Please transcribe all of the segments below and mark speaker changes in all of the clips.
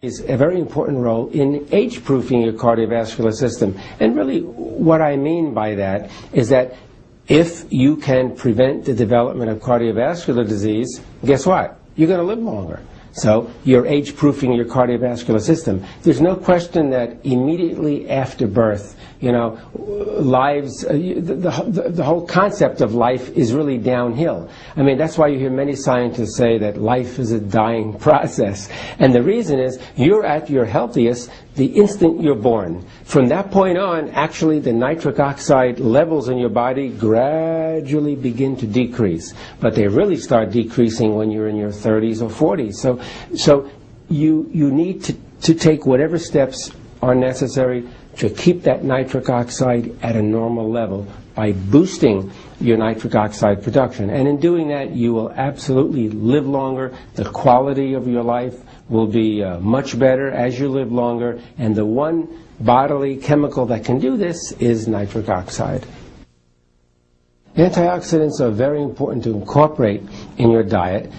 Speaker 1: Is a very important role in age-proofing your cardiovascular system. And really what I mean by that is that if you can prevent the development of cardiovascular disease, guess what? You're going to live longer. So you're age-proofing your cardiovascular system. There's no question that immediately after birth, lives, the whole concept of life is really downhill. I mean, that's why you hear many scientists say that life is a dying process. And the reason is you're at your healthiest the instant you're born. From that point on, actually the nitric oxide levels in your body gradually begin to decrease. But they really start decreasing when you're in your 30s or 40s. So you need to take whatever steps are necessary to keep that nitric oxide at a normal level by boosting your nitric oxide production. And in doing that, you will absolutely live longer. The quality of your life will be much better as you live longer. And the one bodily chemical that can do this is nitric oxide. Antioxidants are very important to incorporate in your diet.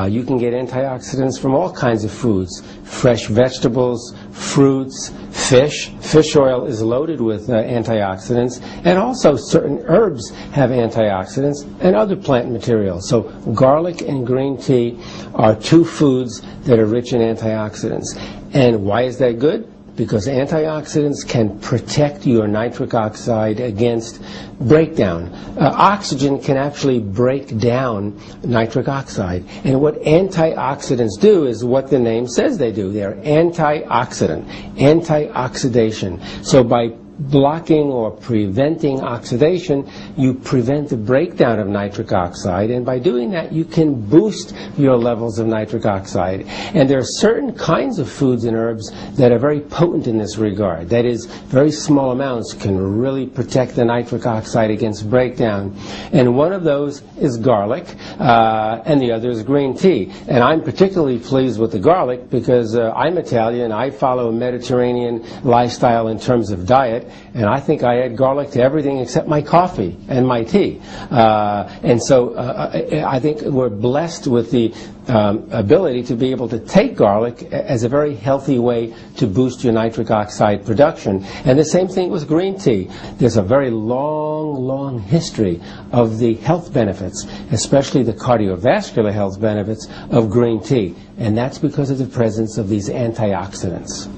Speaker 1: You can get antioxidants from all kinds of foods: fresh vegetables, fruits, fish. Fish oil is loaded with antioxidants, and also certain herbs have antioxidants and other plant materials. So garlic and green tea are two foods that are rich in antioxidants. And why is that good? Because antioxidants can protect your nitric oxide against breakdown. Oxygen can actually break down nitric oxide. And what antioxidants do is what the name says they do. They're antioxidant, antioxidation. So by blocking or preventing oxidation, you prevent the breakdown of nitric oxide, and by doing that you can boost your levels of nitric oxide. And there are certain kinds of foods and herbs that are very potent in this regard. That is, very small amounts can really protect the nitric oxide against breakdown. And one of those is garlic, and the other is green tea. And I'm particularly pleased with the garlic because I'm Italian. I follow a Mediterranean lifestyle in terms of diet. And I think I add garlic to everything except my coffee and my tea. And so I think we're blessed with the ability to be able to take garlic as a very healthy way to boost your nitric oxide production. And the same thing with green tea. There's a very long history of the health benefits, especially the cardiovascular health benefits of green tea. And that's because of the presence of these antioxidants.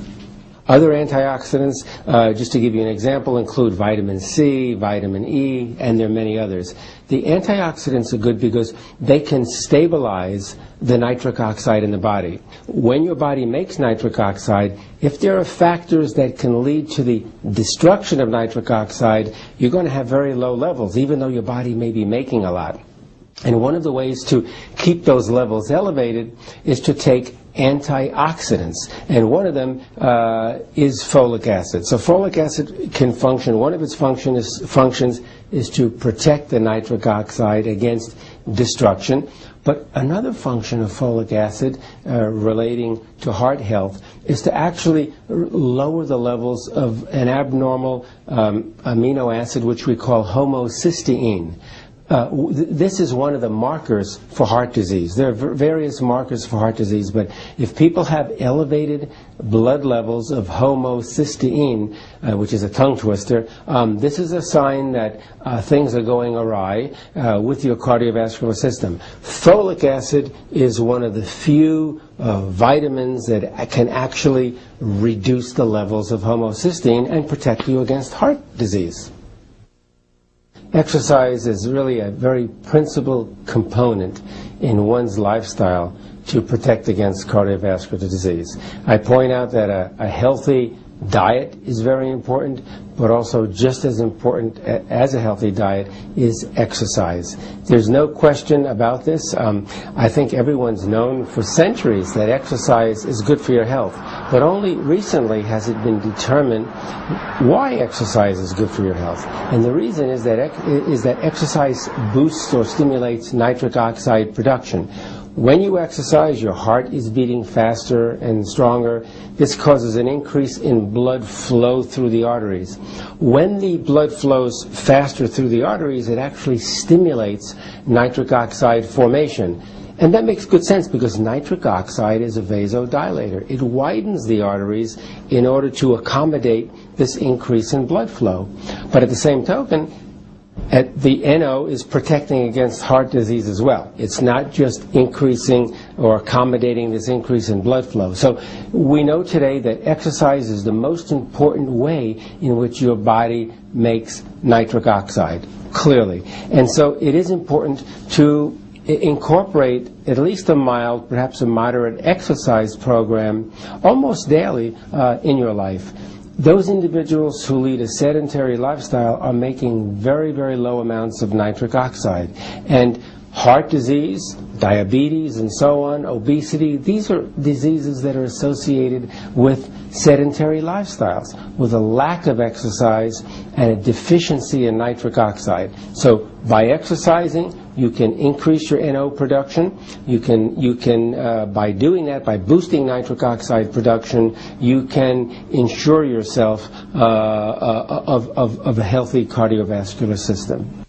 Speaker 1: Other antioxidants, just to give you an example, include vitamin C, vitamin E, and there are many others. The antioxidants are good because they can stabilize the nitric oxide in the body. When your body makes nitric oxide, if there are factors that can lead to the destruction of nitric oxide, you're going to have very low levels, even though your body may be making a lot. And one of the ways to keep those levels elevated is to take antioxidants, and one of them is folic acid. So folic acid can function, one of its functions is to protect the nitric oxide against destruction. But another function of folic acid relating to heart health is to actually lower the levels of an abnormal amino acid which we call homocysteine. This is one of the markers for heart disease. There are various markers for heart disease, but if people have elevated blood levels of homocysteine, which is a tongue twister, this is a sign that things are going awry with your cardiovascular system. Folic acid is one of the few vitamins that can actually reduce the levels of homocysteine and protect you against heart disease. Exercise is really a very principal component in one's lifestyle to protect against cardiovascular disease. I point out that a healthy diet is very important, but also just as important as a healthy diet is exercise. There's no question about this. I think everyone's known for centuries that exercise is good for your health, but only recently has it been determined why exercise is good for your health. And the reason is that exercise boosts or stimulates nitric oxide production. When you exercise, your heart is beating faster and stronger. This causes an increase in blood flow through the arteries. When the blood flows faster through the arteries, it actually stimulates nitric oxide formation. And that makes good sense because nitric oxide is a vasodilator. It widens the arteries in order to accommodate this increase in blood flow. But at the same token, the NO is protecting against heart disease as well. It's not just increasing or accommodating this increase in blood flow. So we know today that exercise is the most important way in which your body makes nitric oxide, clearly. And so it is important to incorporate at least a mild, perhaps a moderate exercise program almost daily in your life. Those individuals who lead a sedentary lifestyle are making very, very low amounts of nitric oxide. And heart disease, diabetes, and so on, obesity, these are diseases that are associated with sedentary lifestyles, with a lack of exercise and a deficiency in nitric oxide. So by exercising, you can increase your NO production. You can by doing that, by boosting nitric oxide production, you can ensure yourself of a healthy cardiovascular system.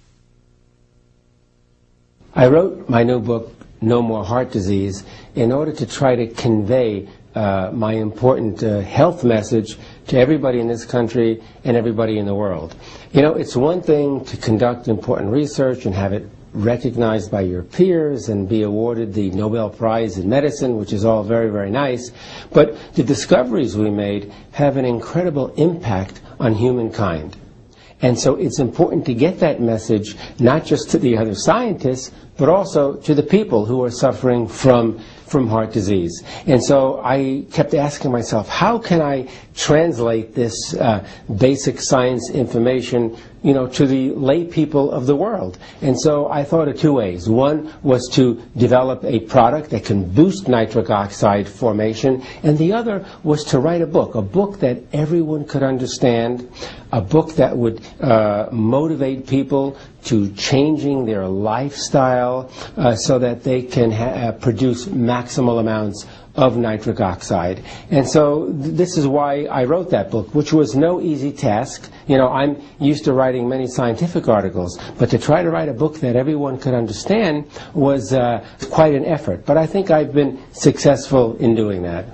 Speaker 1: I wrote my new book, No More Heart Disease, in order to try to convey my important health message to everybody in this country and everybody in the world. You know, it's one thing to conduct important research and have it recognized by your peers and be awarded the Nobel Prize in Medicine, which is all very, very nice. But the discoveries we made have an incredible impact on humankind. And so it's important to get that message not just to the other scientists, but also to the people who are suffering from heart disease. And so I kept asking myself, how can I translate this basic science information, you know, to the lay people of the world? And so I thought of two ways. One was to develop a product that can boost nitric oxide formation, and the other was to write a book that everyone could understand, a book that would motivate people to changing their lifestyle so that they can produce maximal amounts of nitric oxide. And so this is why I wrote that book, which was no easy task. You know, I'm used to writing many scientific articles, but to try to write a book that everyone could understand was quite an effort. But I think I've been successful in doing that.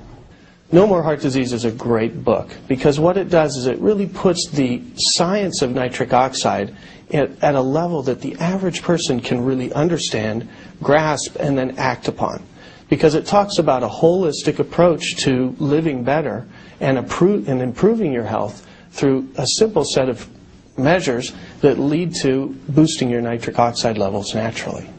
Speaker 2: No More Heart Disease is a great book because what it does is it really puts the science of nitric oxide at a level that the average person can really understand, grasp, and then act upon. Because it talks about a holistic approach to living better and improving your health through a simple set of measures that lead to boosting your nitric oxide levels naturally.